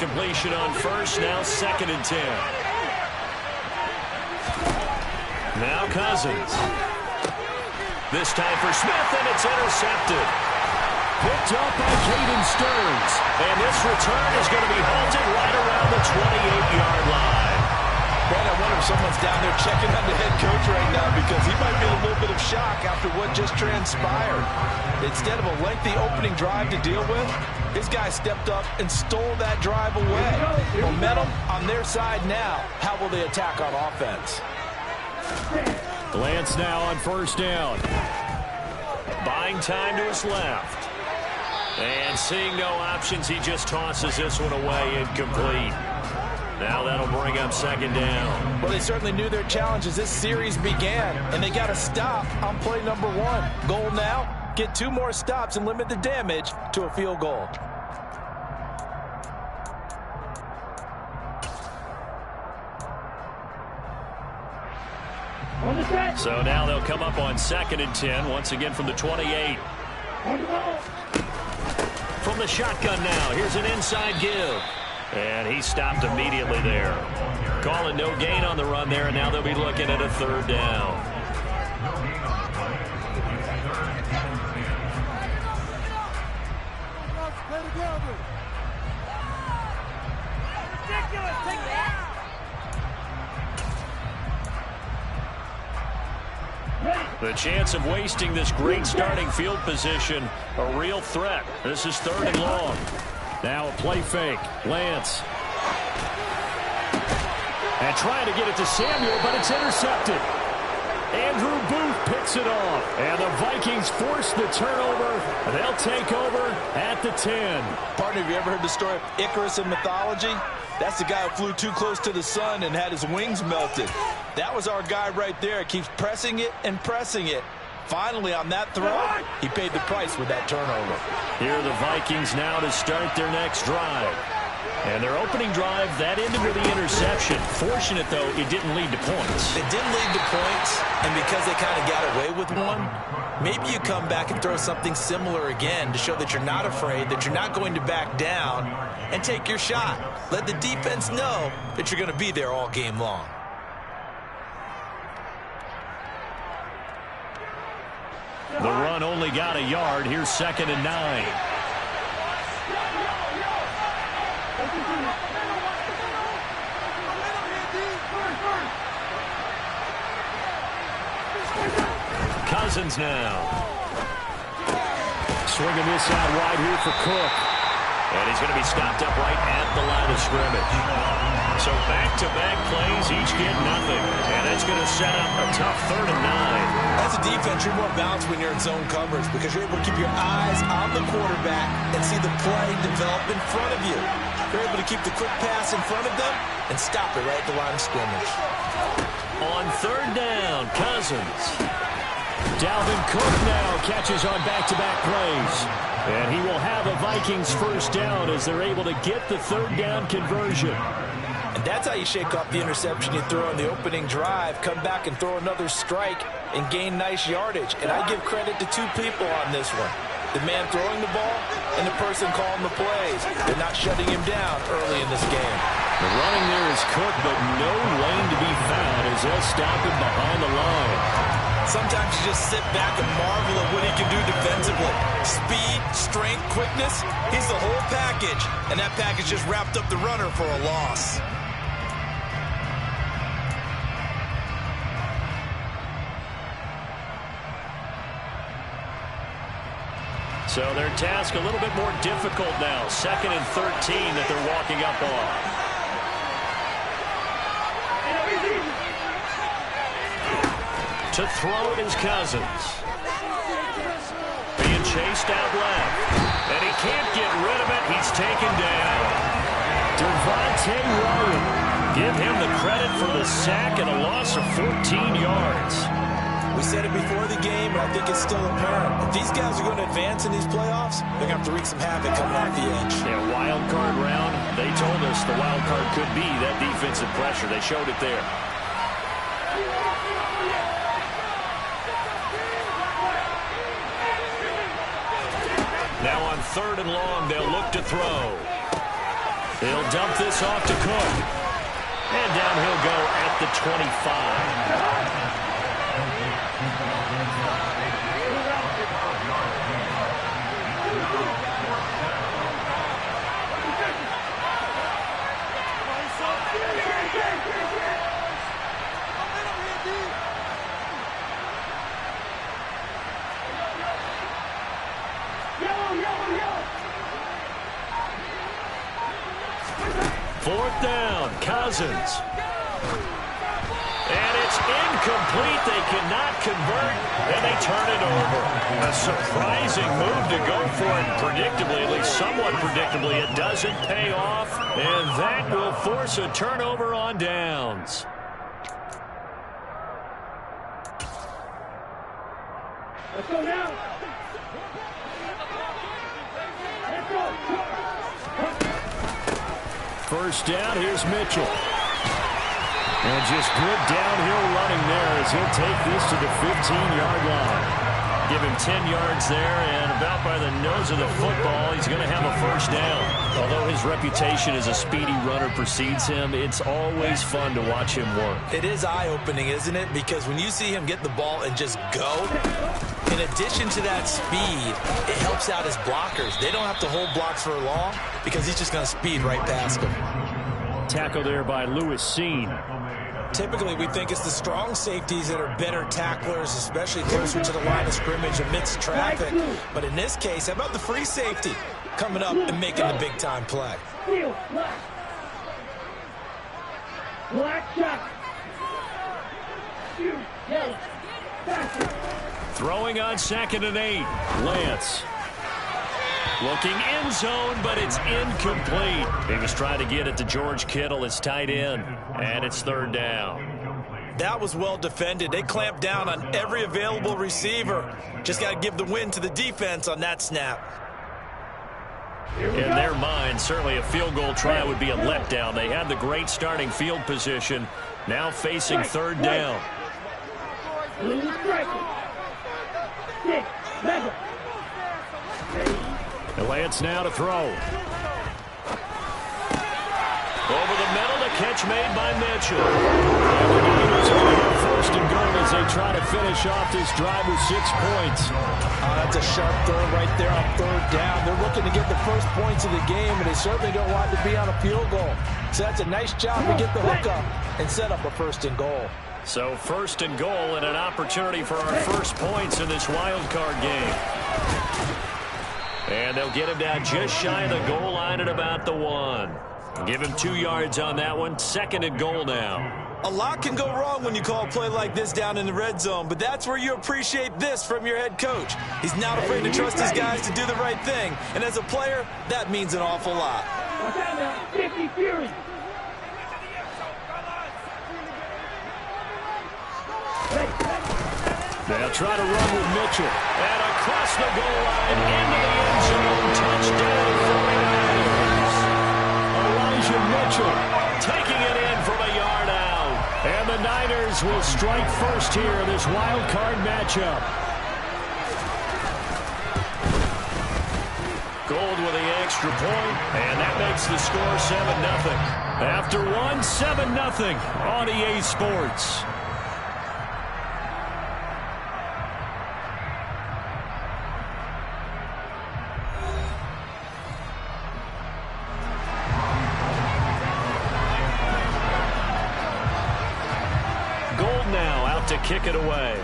completion on first, now 2nd and 10. Now Cousins. This time for Smith, and it's intercepted. Picked up by Caden Stearns. And this return is going to be halted right around the 28-yard line. Man, I wonder if someone's down there checking on the head coach right now, because he might be in a little bit of shock after what just transpired. Instead of a lengthy opening drive to deal with, this guy stepped up and stole that drive away. Momentum on their side now. How will they attack on offense? Lance now on first down. Buying time to his left. And seeing no options, he just tosses this one away, incomplete. Now that'll bring up 2nd down. Well, they certainly knew their challenge as this series began, and they got to stop on play number 1. Goal now, get 2 more stops and limit the damage to a field goal. So now they'll come up on 2nd and 10, once again from the 28. From the shotgun now, here's an inside give. And he stopped immediately there. Calling no gain on the run there, and now they'll be looking at a 3rd down. The chance of wasting this great starting field position, a real threat. This is 3rd and long. Now a play fake. Lance. And trying to get it to Samuel, but it's intercepted. Andrew Booth picks it off. And the Vikings force the turnover. They'll take over at the 10. Partner, have you ever heard the story of Icarus in mythology? That's the guy who flew too close to the sun and had his wings melted. That was our guy right there. Keeps pressing it and pressing it. Finally, on that throw, he paid the price with that turnover. Here are the Vikings now to start their next drive. And their opening drive, that ended with the interception. Fortunate, though, it didn't lead to points. It didn't lead to points, and because they kind of got away with one, maybe you come back and throw something similar again to show that you're not afraid, that you're not going to back down, and take your shot. Let the defense know that you're going to be there all game long. The run only got a yard. Here's 2nd and 9. Cousins now. Swinging this out wide here for Cook. And he's going to be stopped up right at the line of scrimmage. So back-to-back plays, each get nothing. And that's going to set up a tough 3rd and 9. As a defense, you're more balanced when you're in zone coverage because you're able to keep your eyes on the quarterback and see the play develop in front of you. You're able to keep the quick pass in front of them and stop it right at the line of scrimmage. On 3rd down, Cousins. Dalvin Cook now catches on back-to-back plays. And he will have a Vikings 1st down as they're able to get the 3rd down conversion. And that's how you shake off the interception you throw on the opening drive, come back and throw another strike and gain nice yardage. And I give credit to 2 people on this one. The man throwing the ball and the person calling the plays. They're not shutting him down early in this game. The running there is Cook, but no lane to be found as they'll stop him behind the line. Sometimes you just sit back and marvel at what he can do defensively. Speed, strength, quickness, he's the whole package. And that package just wrapped up the runner for a loss. So their task a little bit more difficult now. 2nd and 13 that they're walking up on. To throw it is Cousins. Being chased out left. And he can't get rid of it. He's taken down. Devontae Ryan. Give him the credit for the sack and a loss of 14 yards. We said it before the game, and I think it's still apparent. If these guys are going to advance in these playoffs, they're going to have to wreak some havoc coming off the edge. Yeah, wild card round. They told us the wild card could be that defensive pressure. They showed it there. Now on 3rd and long, they'll look to throw. He'll dump this off to Cook. And down he'll go at the 25. Fourth down, Cousins. And it's incomplete. They cannot convert, and they turn it over. A surprising move to go for it predictably, at least somewhat predictably. It doesn't pay off, and that will force a turnover on downs. Let's go now. Let's go. First down, here's Mitchell. And just good downhill running there as he'll take this to the 15-yard line. Give him 10 yards there, and about by the nose of the football, he's going to have a first down. Although his reputation as a speedy runner precedes him, it's always fun to watch him work. It is eye-opening, isn't it? Because when you see him get the ball and just go, in addition to that speed, it helps out his blockers. They don't have to hold blocks for long because he's just going to speed right past them. Tackle there by Lewis Seen. Typically, we think it's the strong safeties that are better tacklers, especially closer to the line of scrimmage amidst traffic. But in this case, how about the free safety coming up and making the big-time play? Black shot. Shoot. Yellow. Throwing on 2nd and 8. Lance. Looking end zone, but it's incomplete. He was trying to get it to George Kittle, his tight end, and it's 3rd down. That was well defended. They clamped down on every available receiver. Just got to give the win to the defense on that snap. In their mind, certainly a field goal try would be a letdown. They had the great starting field position, now facing 3rd down. Lance now to throw. Over the middle, the catch made by Mitchell. And the Niners are on 1st and goal as they try to finish off this drive with 6 points. That's a sharp throw right there on 3rd down. They're looking to get the first points of the game, and they certainly don't want to be on a field goal. So that's a nice job to get the hook up and set up a 1st and goal. So 1st and goal and an opportunity for our first points in this wild card game. And they'll get him down just shy of the goal line at about the 1. Give him 2 yards on that one. 2nd and goal now. A lot can go wrong when you call a play like this down in the red zone, but that's where you appreciate this from your head coach. He's not afraid to trust his guys to do the right thing, and as a player, that means an awful lot. They'll try to run with Mitchell. And across the goal line into the end zone. Touchdown 49ers. Elijah Mitchell taking it in from a yard out. And the Niners will strike first here in this wild card matchup. Gold with the extra point, and that makes the score 7-0. After 1, 7-0 on EA Sports. To kick it away.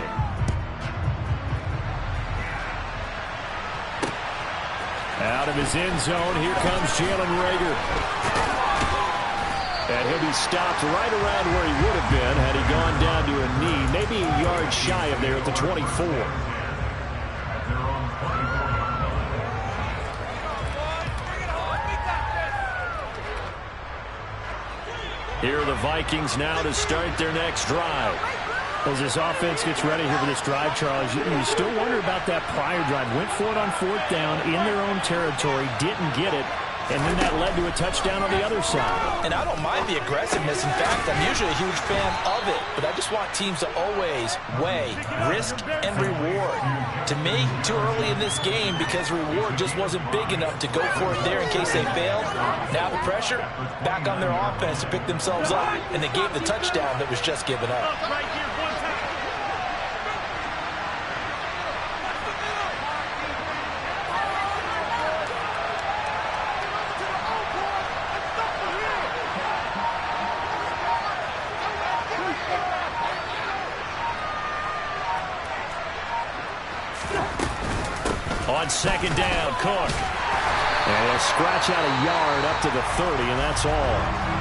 Out of his end zone, here comes Jalen Reagor. And he'll be stopped right around where he would have been had he gone down to a knee, maybe a yard shy of there at the 24. Here are the Vikings now to start their next drive. As this offense gets ready here for this drive, Charles, you still wonder about that prior drive. Went for it on 4th down in their own territory, didn't get it. and then that led to a touchdown on the other side. And I don't mind the aggressiveness. In fact, I'm usually a huge fan of it. But I just want teams to always weigh risk and reward. To me, too early in this game because reward just wasn't big enough to go for it there in case they failed. Now the pressure back on their offense to pick themselves up, and they gave the touchdown that was just given up. On second down, Cook. And he'll scratch out a yard up to the 30, and that's all.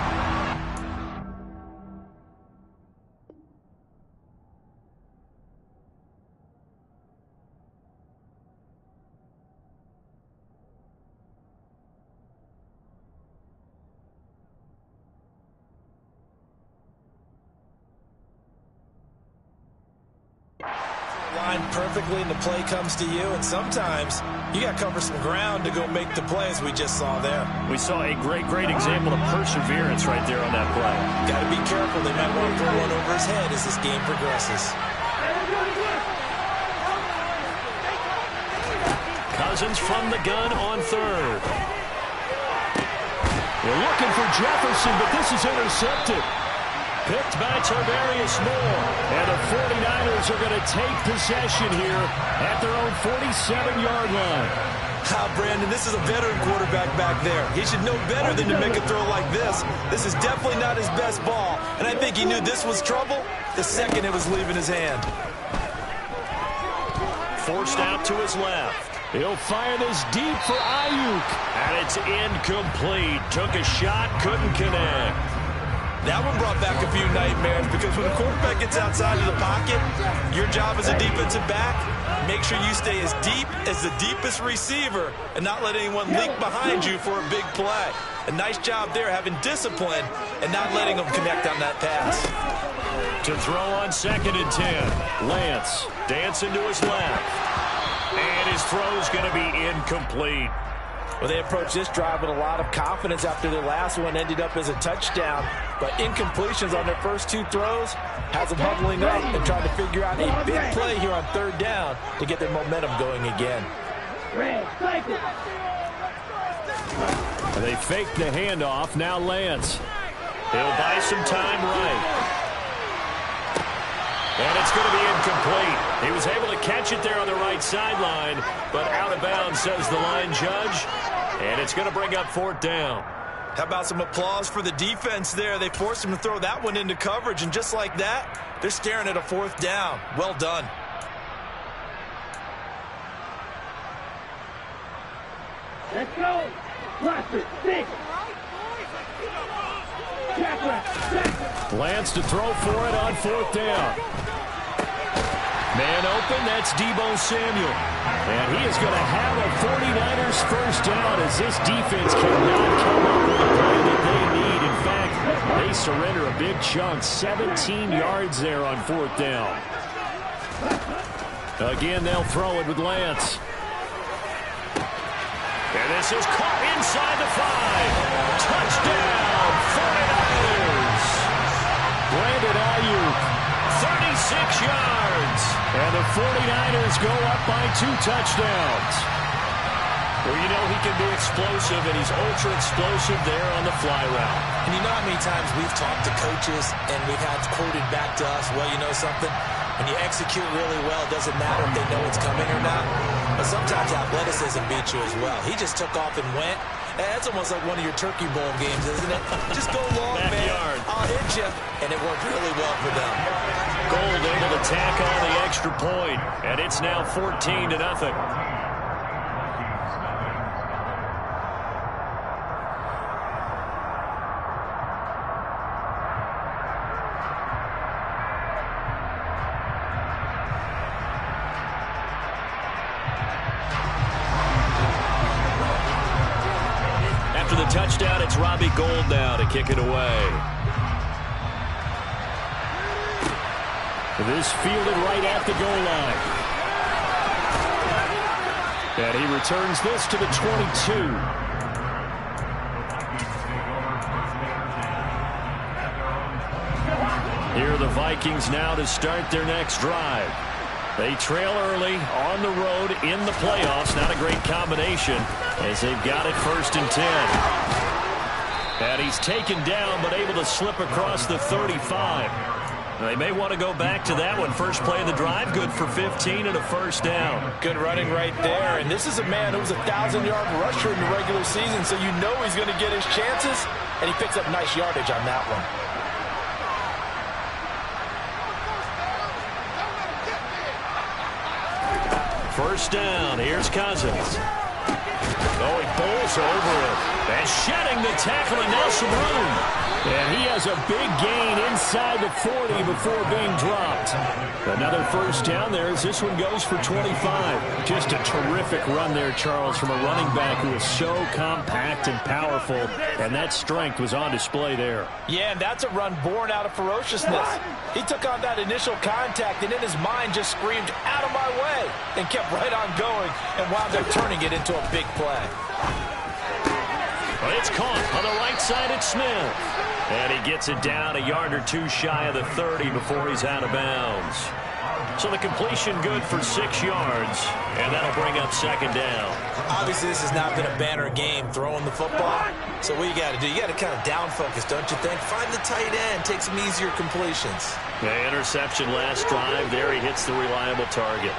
Perfectly and the play comes to you, and sometimes you got to cover some ground to go make the play, as we just saw there. We saw a great example of perseverance right there on that play. Got to be careful. They might want to throw one over his head as this game progresses. Cousins from the gun on third. They're looking for Jefferson, but this is intercepted. Picked by Tarvarius Moore. And the 49ers are going to take possession here at their own 47-yard line. Brandon, this is a veteran quarterback back there. He should know better than to make a throw like this. This is definitely not his best ball, and I think he knew this was trouble the second it was leaving his hand. Forced out to his left. He'll fire this deep for Ayuk. And it's incomplete. Took a shot, couldn't connect. That one brought back a few nightmares because when a quarterback gets outside of the pocket, your job as a defensive back, make sure you stay as deep as the deepest receiver and not let anyone leak behind you for a big play. A nice job there having discipline and not letting them connect on that pass. To throw on 2nd and 10. Lance dancing to his left. And his throw's going to be incomplete. Well, they approached this drive with a lot of confidence after their last one ended up as a touchdown. But incompletions on their first two throws has them huddling up and trying to figure out a big play here on 3rd down to get their momentum going again. They fake the handoff. Now Lance. He'll buy some time right. And it's going to be incomplete. He was able to catch it there on the right sideline, but out of bounds, says the line judge. And it's going to bring up 4th down. How about some applause for the defense there? They forced him to throw that one into coverage, and just like that, they're staring at a 4th down. Well done. Let's go. Cluster, 6. Lance to throw for it on 4th down. Man open, that's Deebo Samuel. And he is going to have a 49ers first down as this defense cannot come up with a play that they need. In fact, they surrender a big chunk, 17 yards there on 4th down. Again, they'll throw it with Lance. And this is caught inside the 5. Touchdown, 49ers. Brandon Ayuk. 36 yards. And the 49ers go up by 2 touchdowns. Well, you know he can be explosive, and he's ultra-explosive there on the fly route. And you know how many times we've talked to coaches and we've had quoted back to us, well, you know something? When you execute really well, it doesn't matter if they know it's coming or not. But sometimes athleticism beats you as well. He just took off and went. That's almost like one of your Turkey Bowl games, isn't it? Just go long, man. I'll hit you. And it worked really well for them. Gold able to tack on the extra point, and it's now 14-0. After the touchdown, it's Robbie Gould now to kick it away. This fielded right at the goal line. And he returns this to the 22. Here are the Vikings now to start their next drive. They trail early on the road in the playoffs. Not a great combination as they've got it 1st and 10. And he's taken down but able to slip across the 35. They may want to go back to that one. First play of the drive, good for 15 and a 1st down. Good running right there. And this is a man who was a 1,000-yard rusher in the regular season, so you know he's going to get his chances. And he picks up nice yardage on that one. 1st down. Here's Cousins. Oh, he bowls over it. And shedding the tackle, and now some room. And he has a big gain inside the 40 before being dropped. Another 1st down there as this one goes for 25. Just a terrific run there, Charles, from a running back who is so compact and powerful. And that strength was on display there. Yeah, and that's a run born out of ferociousness. He took on that initial contact and in his mind just screamed, "Out of my way," and kept right on going and wound up turning it into a big play. But it's caught on the right side at Smith. And he gets it down a yard or two shy of the 30 before he's out of bounds. So the completion good for 6 yards, and that'll bring up 2nd down. Obviously, this has not been a banner game throwing the football. So what you got to do, you got to kind of down focus, don't you think? Find the tight end, take some easier completions. The interception last drive. There he hits the reliable target.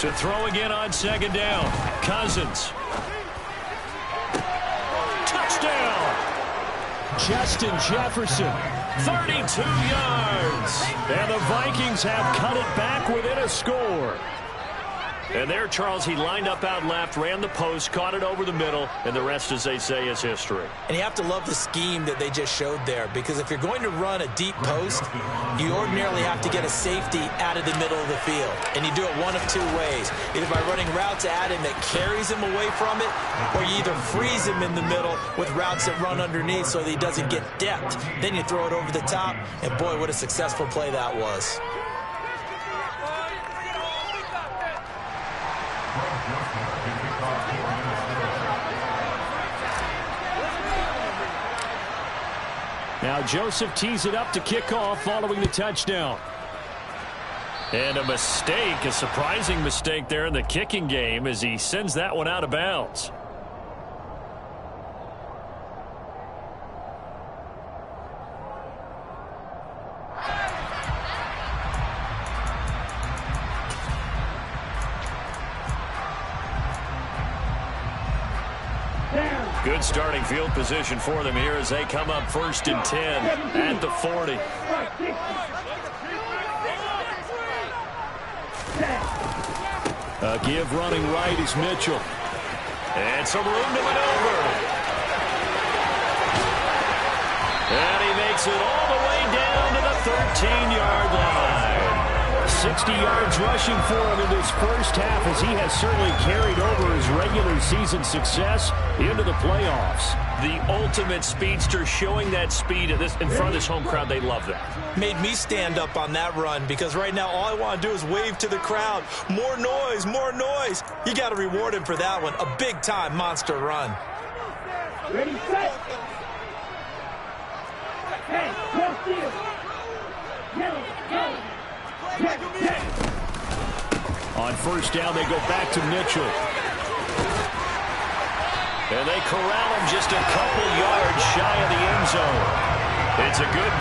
To throw again on 2nd down. Cousins. Touchdown! Justin Jefferson, 32 yards. And the Vikings have cut it back within a score. And there, Charles, he lined up out left, ran the post, caught it over the middle, and the rest, as they say, is history. And you have to love the scheme that they just showed there, because if you're going to run a deep post, you ordinarily have to get a safety out of the middle of the field. And you do it one of two ways, either by running routes at him that carries him away from it, or you either freeze him in the middle with routes that run underneath so that he doesn't get depth. Then you throw it over the top, and boy, what a successful play that was. Now Joseph tees it up to kick off following the touchdown. And a mistake, a surprising mistake there in the kicking game as he sends that one out of bounds. Good starting field position for them here as they come up 1st and 10 at the 40. A give running right is Mitchell. And some room to maneuver. And he makes it all the way down to the 13-yard line. 60 yards rushing for him in this 1st half as he has certainly carried over his regular season success into the playoffs. The ultimate speedster, showing that speed in front of this home crowd. They love that. Made me stand up on that run because right now all I want to do is wave to the crowd. More noise, more noise. You got to reward him for that one. A big-time monster run. Ready, set. Hey, no steal. Yellow, yellow. On 1st down, they go back to Mitchell. And they corral him just a couple yards shy of the end zone. It's a good...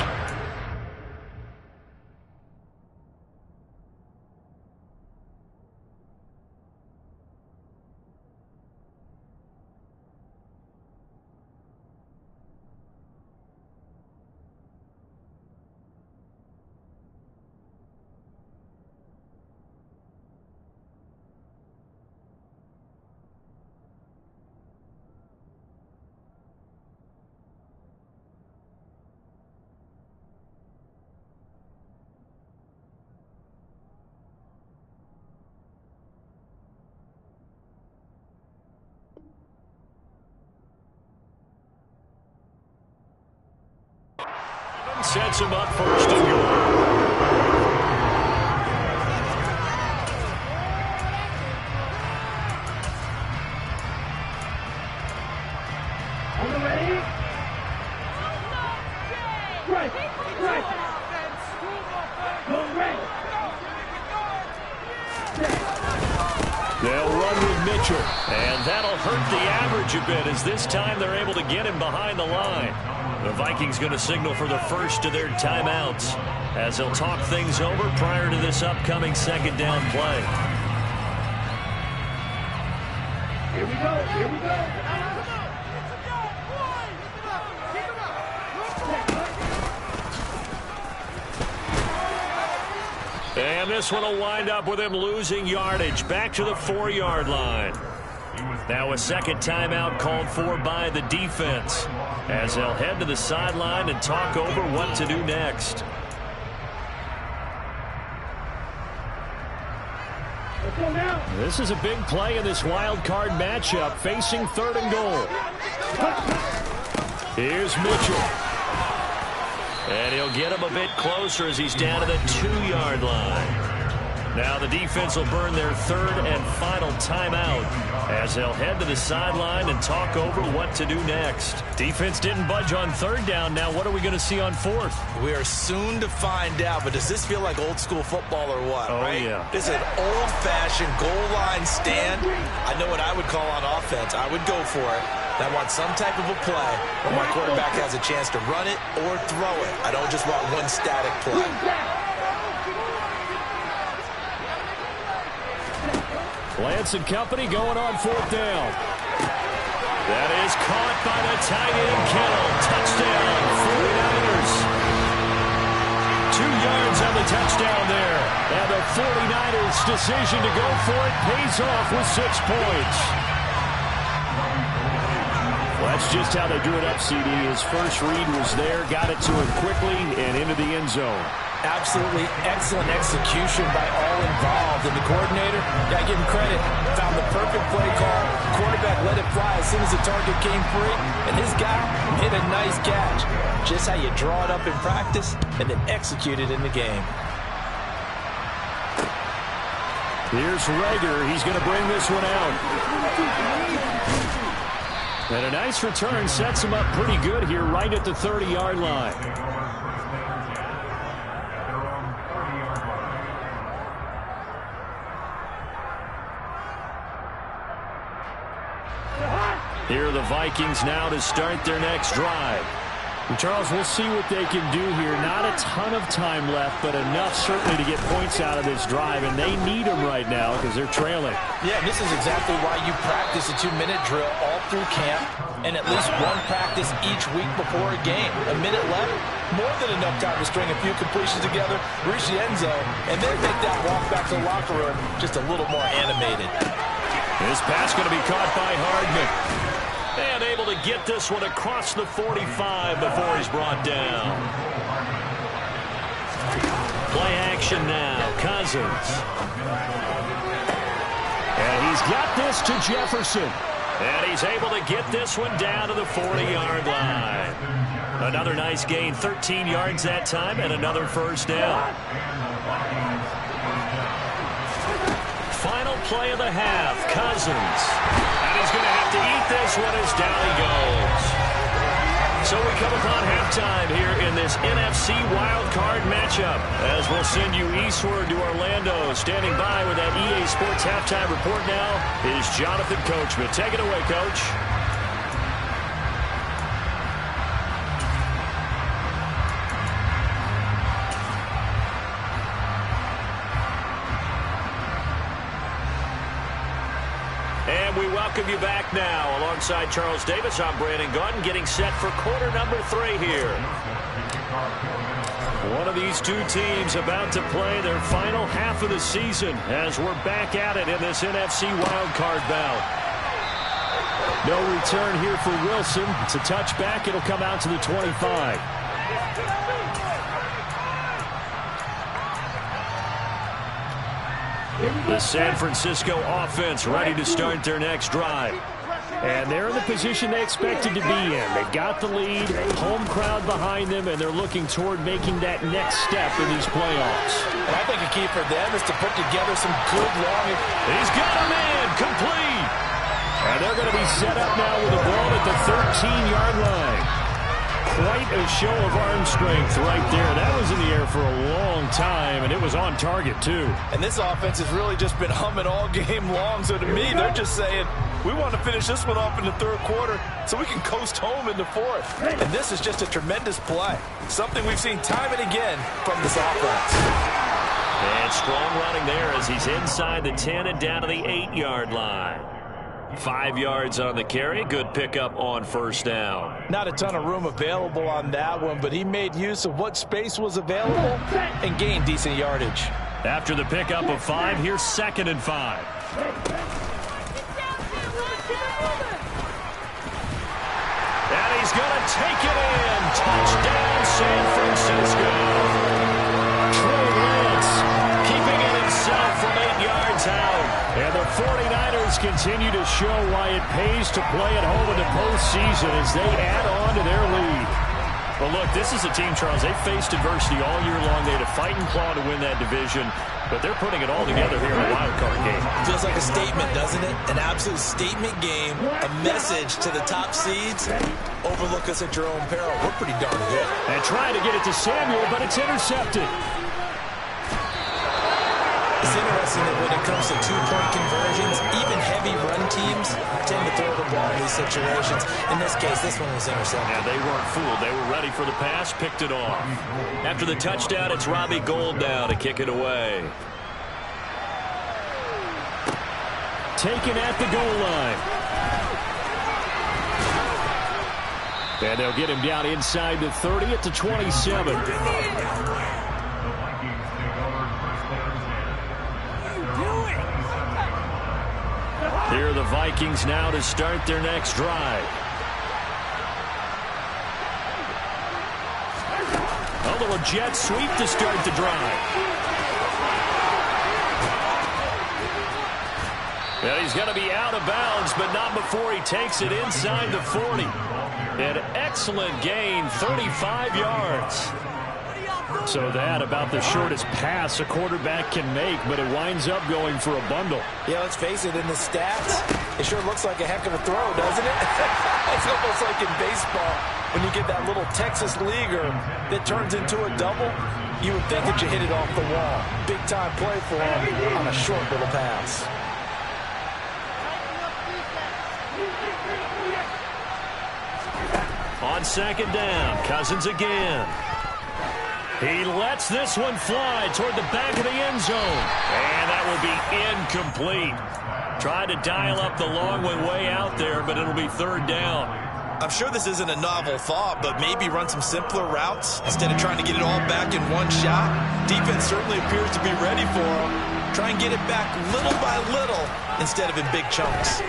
Sets him up 1st and goal. Mitchell. And that'll hurt the average a bit as this time they're able to get him behind the line. The Vikings going to signal for the first of their timeouts as they'll talk things over prior to this upcoming second down play. Here we go. Here we go. And this one will wind up with him losing yardage back to the 4-yard line. Now a second timeout called for by the defense as they'll head to the sideline and talk over what to do next. This is a big play in this wild card matchup facing 3rd and goal. Here's Mitchell. And he'll get him a bit closer as he's down to the 2-yard line. Now the defense will burn their 3rd and final timeout as they'll head to the sideline and talk over what to do next. Defense didn't budge on 3rd down. Now what are we going to see on 4th? We are soon to find out, but does this feel like old school football or what? Oh, right? yeah. This is an old-fashioned goal line stand. I know what I would call on offense. I would go for it. I want some type of a play where my quarterback has a chance to run it or throw it. I don't just want one static play. Lance and company going on 4th down. That is caught by the tight end Kittle. Touchdown, 49ers. 2 yards on the touchdown there. And the 49ers' decision to go for it pays off with 6 points. Well, that's just how they drew it up, CD. His first read was there, got it to him quickly, and into the end zone. Absolutely excellent execution by all involved. And the coordinator, got to give him credit, found the perfect play call. Quarterback let it fly as soon as the target came free. And this guy hit a nice catch. Just how you draw it up in practice and then execute it in the game. Here's Rager. He's going to bring this one out. And a nice return sets him up pretty good here right at the 30-yard line. Here are the Vikings now to start their next drive. And Charles, we'll see what they can do here. Not a ton of time left, but enough certainly to get points out of this drive, and they need them right now because they're trailing. Yeah, and this is exactly why you practice a 2-minute drill all through camp and at least one practice each week before a game. A minute left, more than enough time to string a few completions together, reach the end zone, and then make that walk back to the locker room just a little more animated. This pass going to be caught by Hardman. And able to get this one across the 45 before he's brought down. Play action now. Cousins. And he's got this to Jefferson. And he's able to get this one down to the 40-yard line. Another nice gain. 13 yards that time and another first down. Final play of the half. Cousins. And he's going to have to eat this one as down he goes. So we come upon halftime here in this NFC wildcard matchup as we'll send you eastward to Orlando. Standing by with that EA Sports halftime report now is Jonathan Coachman. Take it away, Coach. And we welcome you back now. Alongside Charles Davis, I'm Brandon Gunn, getting set for quarter number 3 here. One of these two teams about to play their final half of the season as we're back at it in this NFC wildcard bout. No return here for Wilson. It's a touchback. It'll come out to the 25. The San Francisco offense ready to start their next drive. And they're in the position they expected to be in. They've got the lead, home crowd behind them, and they're looking toward making that next step in these playoffs. And I think a key for them is to put together some good long... He's got a man, complete. And they're going to be set up now with a ball at the 13-yard line. quite a show of arm strength right there. That was in the air for a long time, and it was on target, too. And this offense has really just been humming all game long. So to me, they're just saying, we want to finish this one off in the third quarter so we can coast home in the fourth. And this is just a tremendous play. Something we've seen time and again from this offense. And strong running there as he's inside the 10 and down to the 8-yard line. 5 yards on the carry. Good pickup on first down. Not a ton of room available on that one, but he made use of what space was available and gained decent yardage. After the pickup of 5, here's 2nd and 5. And he's going to take it in. Touchdown, San Francisco. Trey Lance keeping it himself from 8 yards out. And the 49ers continue to show why it pays to play at home in the postseason as they add on to their lead. Well, look, this is a team, Charles, they faced adversity all year long. They had to fight and claw to win that division, but they're putting it all together here in a wild card game. Feels like a statement, doesn't it? An absolute statement game, a message to the top seeds. Overlook us at your own peril. We're pretty darn good. And trying to get it to Samuel, but it's intercepted. It's interesting that when it comes to two-point conversions, even heavy run teams tend to throw the ball in these situations. In this case, this one was intercepted. Yeah, they weren't fooled. They were ready for the pass, picked it off. After the touchdown, it's Robbie Gould now to kick it away. Taken at the goal line. And they'll get him down inside the 30 at the 27. Here are the Vikings now to start their next drive. A little jet sweep to start the drive. And he's going to be out of bounds, but not before he takes it inside the 40. An excellent gain, 35 yards. So that about the shortest pass a quarterback can make, but it winds up going for a bundle. Yeah, let's face it, in the stats, it sure looks like a heck of a throw, doesn't it? It's almost like in baseball, when you get that little Texas leaguer that turns into a double, you would think that you hit it off the wall. Big-time play for him on a short little pass. On 2nd down, Cousins again. He lets this one fly toward the back of the end zone. And that will be incomplete. Tried to dial up the long one way out there, but it'll be 3rd down. I'm sure this isn't a novel thought, but maybe run some simpler routes instead of trying to get it all back in one shot. Defense certainly appears to be ready for him. Try and get it back little by little instead of in big chunks.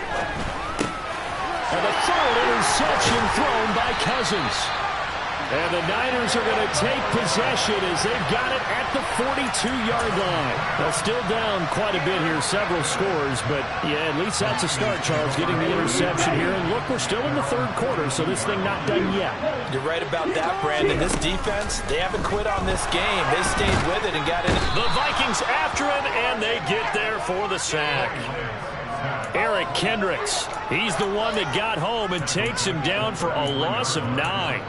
And the third interception thrown by Cousins. And the Niners are going to take possession as they've got it at the 42-yard line. They're still down quite a bit here, several scores, but yeah, at least that's a start, Charles, getting the interception here. And look, we're still in the 3rd quarter, so this thing not done yet. You're right about that, Brandon. This defense, they haven't quit on this game. They stayed with it and got it. The Vikings after him, and they get there for the sack. Eric Kendricks, he's the one that got home and takes him down for a loss of 9.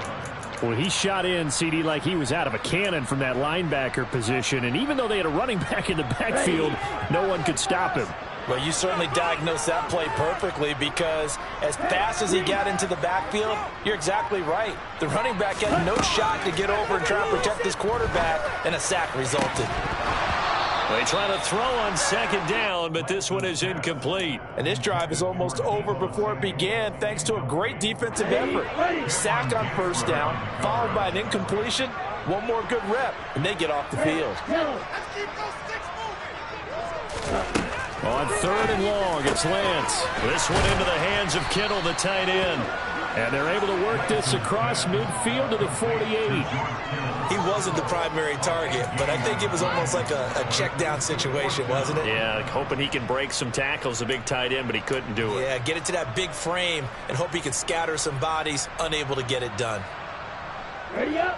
Well, he shot in, CD, like he was out of a cannon from that linebacker position. And even though they had a running back in the backfield, no one could stop him. Well, you certainly diagnosed that play perfectly because as fast as he got into the backfield, you're exactly right. The running back had no shot to get over and try and protect his quarterback, and a sack resulted. They try to throw on 2nd down, but this one is incomplete. And this drive is almost over before it began thanks to a great defensive effort. Sack on 1st down, followed by an incompletion. One more good rep, and they get off the field. On 3rd and long, it's Lance. This one into the hands of Kittle, the tight end. And they're able to work this across midfield to the 48. He wasn't the primary target, but I think it was almost like a check down situation, wasn't it? Yeah, hoping he can break some tackles, a big tight end, but he couldn't do it. Yeah, get it to that big frame and hope he can scatter some bodies, unable to get it done. Ready up.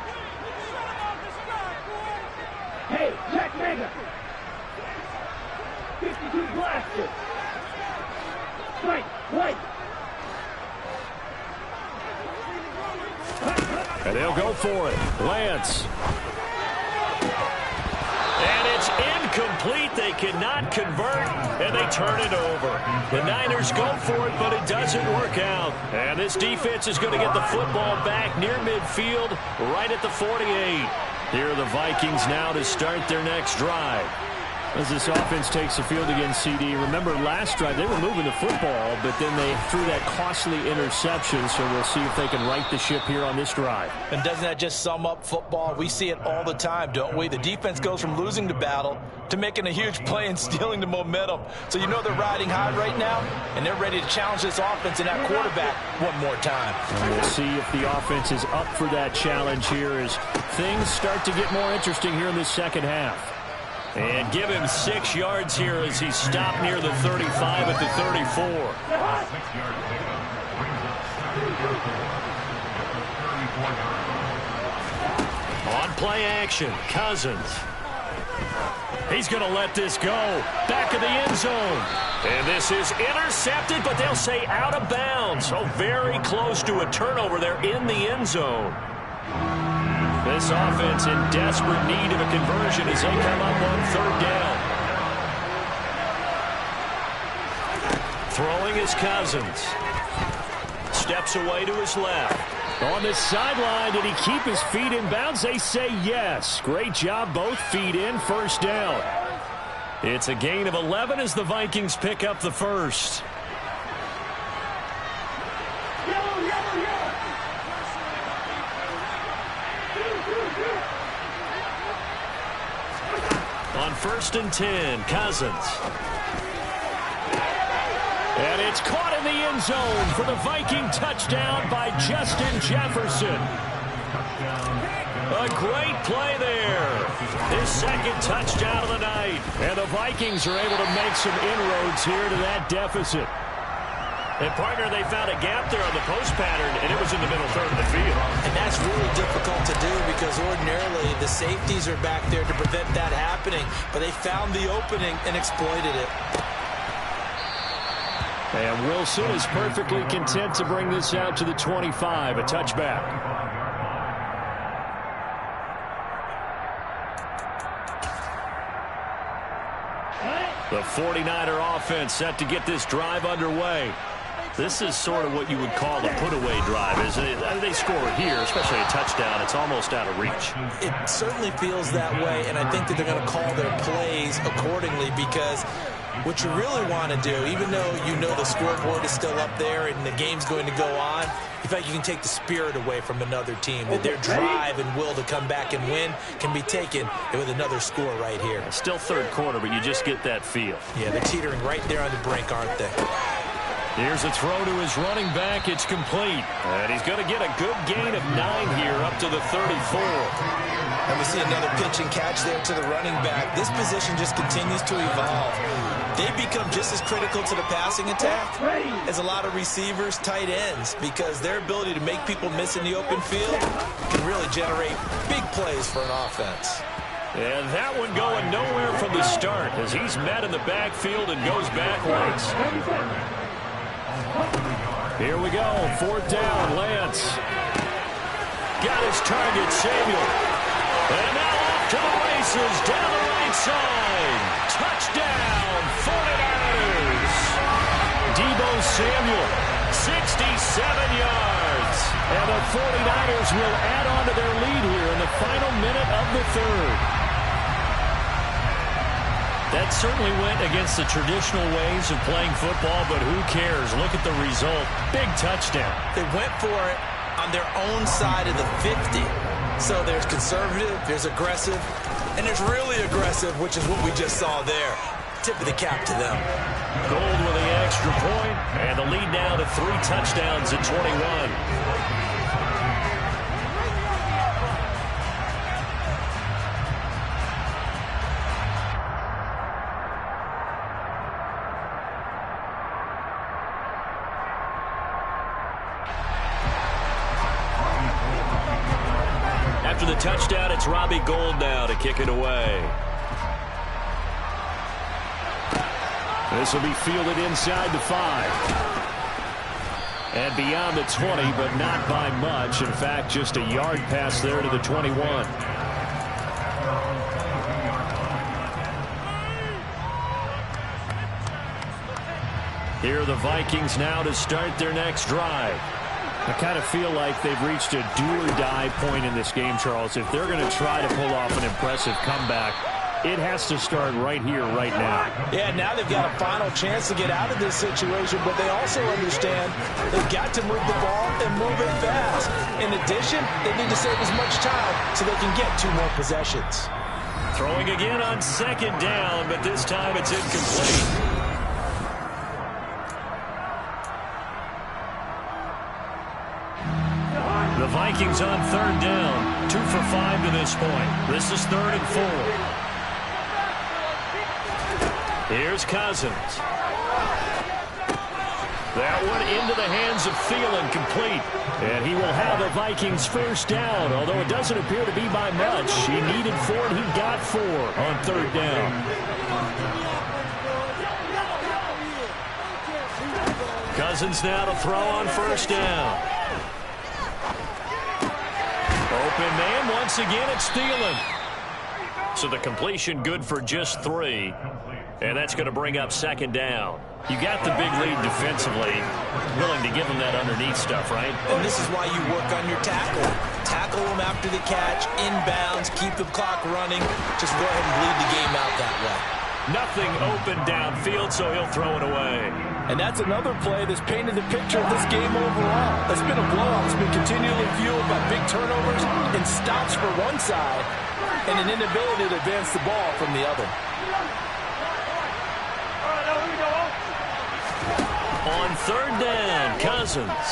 Hey, check mega. 52 blaster. Strike, right. And they'll go for it. Lance. And it's incomplete. They cannot convert, and they turn it over. The Niners go for it, but it doesn't work out. And this defense is going to get the football back near midfield, right at the 48. Here are the Vikings now to start their next drive. As this offense takes the field against CD, remember last drive they were moving the football, but then they threw that costly interception, so we'll see if they can right the ship here on this drive. And doesn't that just sum up football? We see it all the time, don't we? The defense goes from losing the battle to making a huge play and stealing the momentum. So you know they're riding high right now, and they're ready to challenge this offense and that quarterback one more time. And we'll see if the offense is up for that challenge here as things start to get more interesting here in this second half. And give him 6 yards here as he stopped near the 35 at the 34. On play action, Cousins. He's going to let this go. Back of the end zone. And this is intercepted, but they'll say out of bounds. So very close to a turnover there in the end zone. This offense in desperate need of a conversion as they come up on 3rd down. Throwing is Cousins. Steps away to his left. On the sideline, did he keep his feet in bounds? They say yes. Great job, both feet in, 1st down. It's a gain of 11 as the Vikings pick up the first. On 1st and 10, Cousins. And it's caught in the end zone for the Viking touchdown by Justin Jefferson. A great play there. His 2nd touchdown of the night. And the Vikings are able to make some inroads here to that deficit. And, partner, they found a gap there on the post pattern, and it was in the middle third of the field. And that's really difficult to do because ordinarily the safeties are back there to prevent that happening. But they found the opening and exploited it. And Wilson is perfectly content to bring this out to the 25, a touchback. The 49er offense set to get this drive underway. This is sort of what you would call a put-away drive, isn't it? They score here, especially a touchdown. It's almost out of reach. It certainly feels that way, and I think that they're going to call their plays accordingly because what you really want to do, even though you know the scoreboard is still up there and the game's going to go on, in fact, you can take the spirit away from another team. That their drive and will to come back and win can be taken with another score right here. It's still 3rd quarter, but you just get that feel. Yeah, they're teetering right there on the brink, aren't they? Here's a throw to his running back. It's complete. And he's going to get a good gain of 9 here up to the 34. And we see another pitch and catch there to the running back. This position just continues to evolve. They become just as critical to the passing attack as a lot of receivers, tight ends, because their ability to make people miss in the open field can really generate big plays for an offense. And that one going nowhere from the start as he's met in the backfield and goes backwards. Here we go, 4th down, Lance. Got his target, Samuel. And now off to the races, down the right side. Touchdown, 49ers. Deebo Samuel, 67 yards. And the 49ers will add on to their lead here in the final minute of the 3rd. That certainly went against the traditional ways of playing football, but who cares? Look at the result. Big touchdown. They went for it on their own side of the 50. So there's conservative, there's aggressive, and there's really aggressive, which is what we just saw there. Tip of the cap to them. Gold with the extra point, and the lead now to 3 touchdowns at 21. After the touchdown, it's Robbie Gould now to kick it away. This will be fielded inside the 5. And beyond the 20, but not by much. In fact, just a yard pass there to the 21. Here are the Vikings now to start their next drive. I kind of feel like they've reached a do-or-die point in this game, Charles. If they're going to try to pull off an impressive comeback, it has to start right here, right now. Yeah, now they've got a final chance to get out of this situation, but they also understand they've got to move the ball and move it fast. In addition, they need to save as much time so they can get 2 more possessions. Throwing again on second down, but this time it's incomplete. The Vikings on third down, 2 for 5 to this point. This is 3rd and 4. Here's Cousins. That one into the hands of Thielen, complete. And he will have the Vikings first down, although it doesn't appear to be by much. He needed 4, and he got 4 on third down. Cousins now to throw on first down. Open man, once again, it's Thielen. So the completion good for just 3. And that's going to bring up second down. You got the big lead defensively. Willing to give them that underneath stuff, right? And this is why you work on your tackle. Tackle them after the catch, inbounds, keep the clock running. Just go ahead and bleed the game out that way. Nothing open downfield, so he'll throw it away. And that's another play that's painted the picture of this game overall. It's been a blowout. It's been continually fueled by big turnovers and stops for one side and an inability to advance the ball from the other. On third down, Cousins.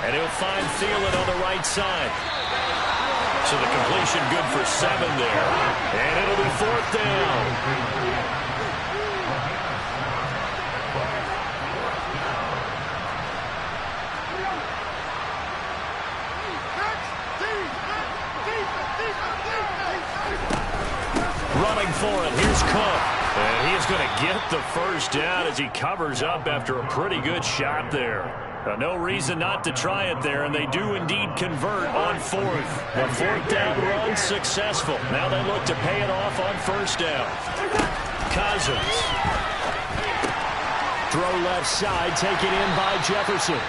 And he'll find Thielen on the right side. So the completion good for 7 there. And it'll be 4th down. Running for it, here's Cook. And he is going to get the first down as he covers up after a pretty good shot there. No reason not to try it there, and they do indeed convert on 4th. The 4th down run successful. Now they look to pay it off on first down. Cousins. Throw left side, taken in by Jefferson.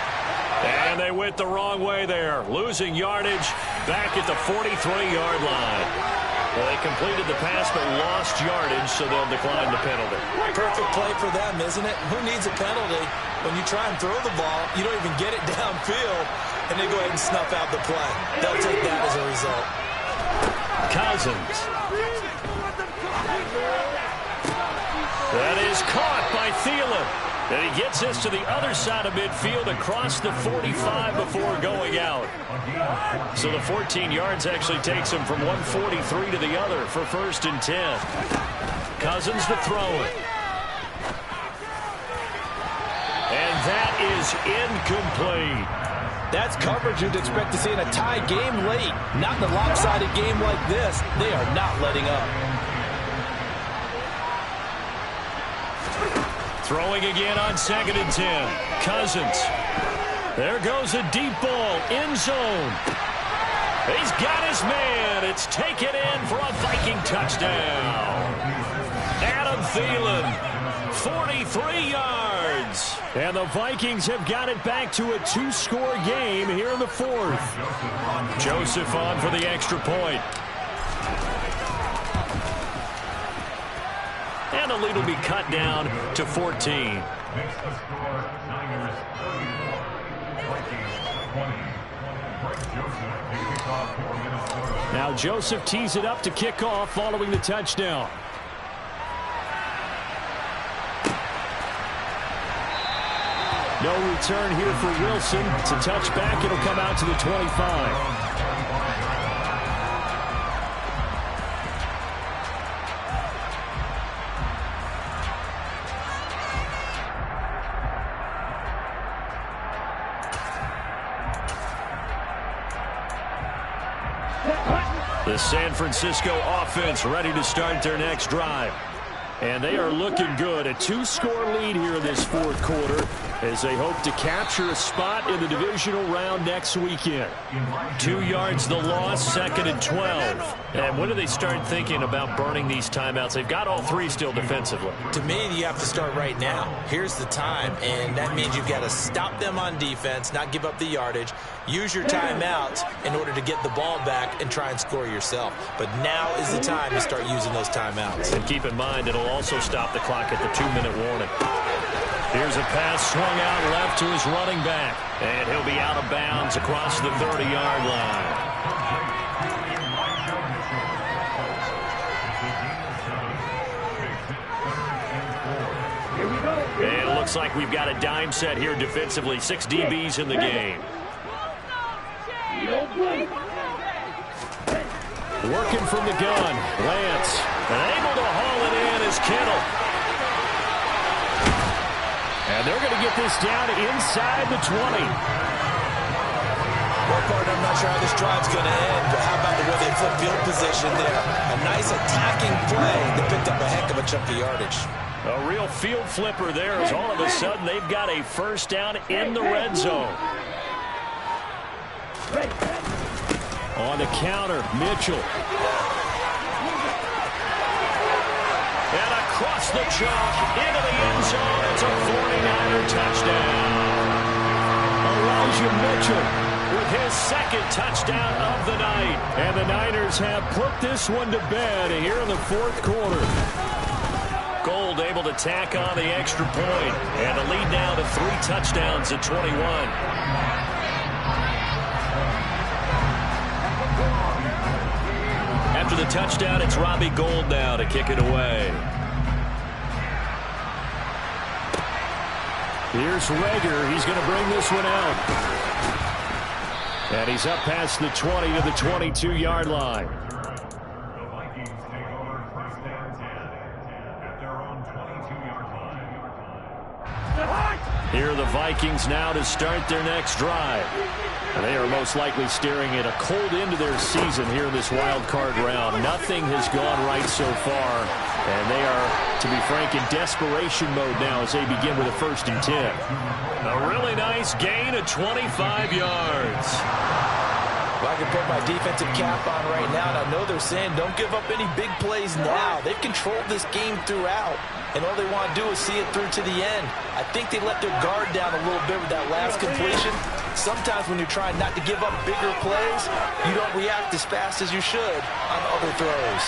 And they went the wrong way there. Losing yardage back at the 43-yard line. Well, they completed the pass but lost yardage, so they'll decline the penalty. Perfect play for them, isn't it? Who needs a penalty? When you try and throw the ball, you don't even get it downfield, and they go ahead and snuff out the play. They'll take that as a result. Cousins. That is caught by Thielen. And he gets this to the other side of midfield across the 45 before going out. So the 14 yards actually takes him from 143 to the other for 1st and 10. Cousins to throw it. And that is incomplete. That's coverage you'd expect to see in a tie game late. Not in a lopsided game like this. They are not letting up. Throwing again on 2nd and 10. Cousins. There goes a deep ball. End zone. He's got his man. It's taken in for a Viking touchdown. Adam Thielen, 43 yards. And the Vikings have got it back to a 2-score game here in the 4th. Joseph on for the extra point. And the lead will be cut down to 14. Now Joseph tees it up to kick off following the touchdown. No return here for Wilson. It's a touchback. It'll come out to the 25. The San Francisco offense ready to start their next drive. And they are looking good. A 2-score lead here in this fourth quarter as they hope to capture a spot in the divisional round next weekend. 2 yards the loss, 2nd and 12. And when do they start thinking about burning these timeouts? They've got all 3 still defensively. To me, you have to start right now. Here's the time, and that means you've got to stop them on defense, not give up the yardage, use your timeouts in order to get the ball back and try and score yourself. But now is the time to start using those timeouts. And keep in mind, it'll also stop the clock at the 2-minute warning. Here's a pass swung out left to his running back. And he'll be out of bounds across the 30-yard line. And it looks like we've got a dime set here defensively. 6 DBs in the game. Working from the gun, Lance. And able to haul it in is Kittle. And they're going to get this down inside the 20. Well, partner, I'm not sure how this drive's going to end, but how about the way they flip field position there? A nice attacking play that picked up a heck of a chunk of yardage. A real field flipper there as all of a sudden they've got a first down in the red zone. On the counter, Mitchell. And across the chalk into the end zone. It's a 49er touchdown. Elijah Mitchell with his 2nd touchdown of the night. And the Niners have put this one to bed here in the fourth quarter. Gold able to tack on the extra point. And a lead now to 3 touchdowns at 21. After the touchdown, it's Robbie Gould now to kick it away. Here's Rager. He's going to bring this one out. And he's up past the 20 to the 22-yard line. The Vikings take over first down 10 at their own 22-yard line. Here are the Vikings now to start their next drive. And they are most likely staring at a cold end to their season here in this wild card round. Nothing has gone right so far. And they are, to be frank, in desperation mode now as they begin with a 1st and 10. A really nice gain of 25 yards. Well, I can put my defensive cap on right now, and I know they're saying don't give up any big plays now. They've controlled this game throughout, and all they want to do is see it through to the end. I think they let their guard down a little bit with that last completion. Sometimes when you're trying not to give up bigger plays, you don't react as fast as you should on other throws.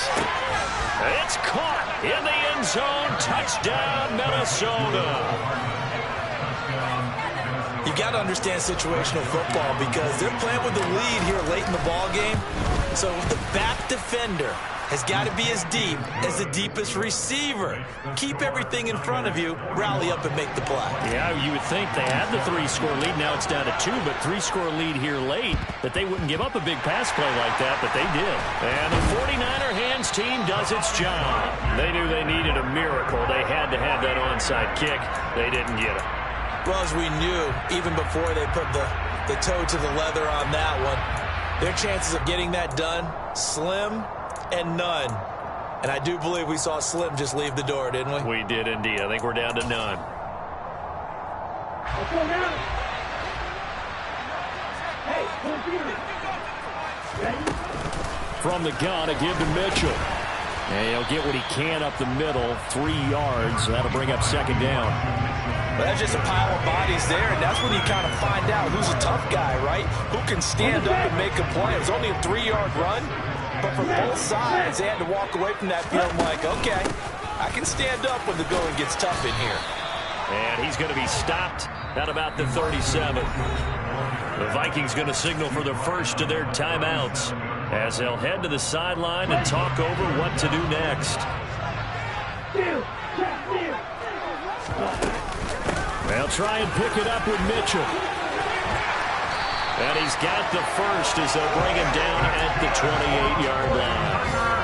It's caught in the end zone. Touchdown, Minnesota. You got to understand situational football because they're playing with the lead here late in the ball game. So the back defender has got to be as deep as the deepest receiver. Keep everything in front of you, rally up and make the play. Yeah, you would think they had the 3-score lead. Now it's down to 2, but 3-score lead here late that they wouldn't give up a big pass play like that, but they did. And the 49er hands team does its job. They knew they needed a miracle. They had to have that onside kick. They didn't get it. Well, as we knew, even before they put the toe to the leather on that one, their chances of getting that done, slim and none. And I do believe we saw Slim just leave the door, didn't we? We did indeed. I think we're down to none. Let's go now. Hey, ready? From the gun, a give to Mitchell. And he'll get what he can up the middle, 3 yards. That'll bring up 2nd down. But that's just a pile of bodies there, and that's when you kind of find out who's a tough guy, right? Who can stand up and make a play. It was only a 3-yard run, but from both sides, they had to walk away from that field like, okay, I can stand up when the going gets tough in here. And he's going to be stopped at about the 37. The Vikings going to signal for the first of their timeouts as they'll head to the sideline and talk over what to do next. They'll try and pick it up with Mitchell. And he's got the first as they'll bring him down at the 28-yard line.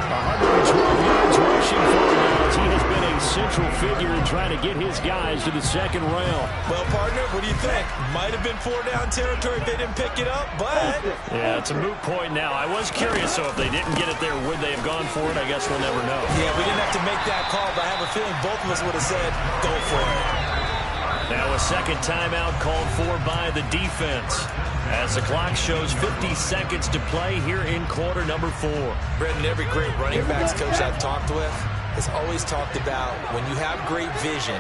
112 yards rushing for him now as he has been a central central figure in trying to get his guys to the second round. Well, partner, what do you think? Might have been 4-down territory if they didn't pick it up, but... Yeah, it's a moot point now. I was curious, so if they didn't get it there, would they have gone for it? I guess we'll never know. Yeah, we didn't have to make that call, but I have a feeling both of us would have said, go for it. Now a second timeout called for by the defense, as the clock shows 50 seconds to play here in quarter number 4. Brendan, every great running backs coach I've talked with has always talked about when you have great vision,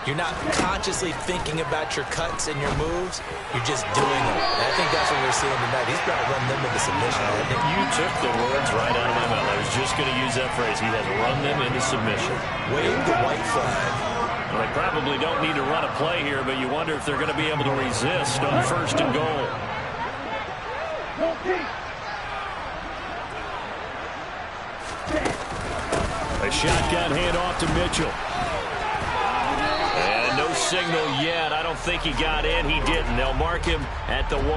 you're not consciously thinking about your cuts and your moves, you're just doing them. And I think that's what we're seeing tonight. He's trying to run them into submission. You took the words right out of my mouth. I was just going to use that phrase. He has run them into submission. Wave the white flag. Well, they probably don't need to run a play here, but you wonder if they're going to be able to resist on first and goal. A shotgun handoff to Mitchell. And no signal yet. I don't think he got in. He didn't. They'll mark him at the 1.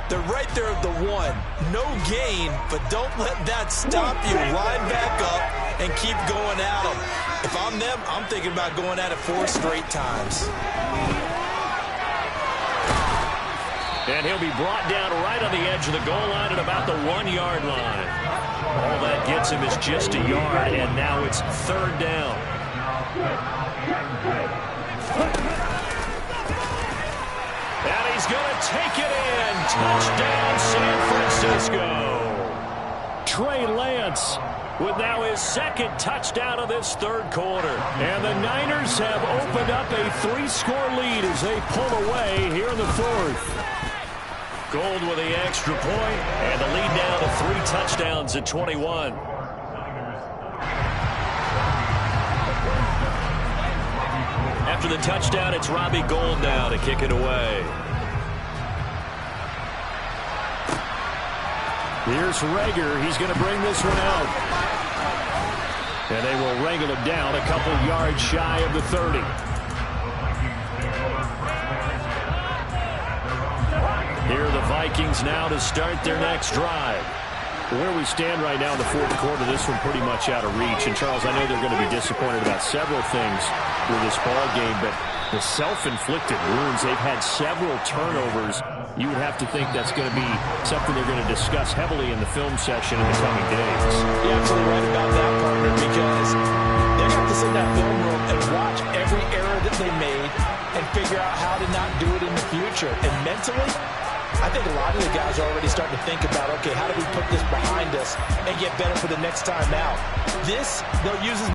They're right there at the 1. No gain, but don't let that stop you. Line back up and keep going at them. If I'm them, I'm thinking about going at it 4 straight times. And he'll be brought down right on the edge of the goal line at about the 1-yard line. All that gets him is just a yard, and now it's third down. And he's going to take it in. Touchdown, San Francisco. Trey Lance with now his second touchdown of this third quarter. And the Niners have opened up a 3-score lead as they pull away here in the fourth. Gold with the extra point, and the lead down to 3 touchdowns at 21. After the touchdown, it's Robbie Gould now to kick it away. Here's Rager. He's going to bring this one out. And they will wrangle him down a couple yards shy of the 30. Here are the Vikings now to start their next drive. Where we stand right now in the fourth quarter, this one pretty much out of reach. And, Charles, I know they're going to be disappointed about several things with this ball game, but the self-inflicted wounds, they've had several turnovers. You would have to think that's going to be something they're going to discuss heavily in the film session in the coming days. You're absolutely right about that, partner, because they have to sit in that film room and watch every error that they made and figure out how to not do it in the future. And mentally, I think a lot of the guys are already starting to think about, okay, how do we put this behind us and get better for the next time out? This, they'll use as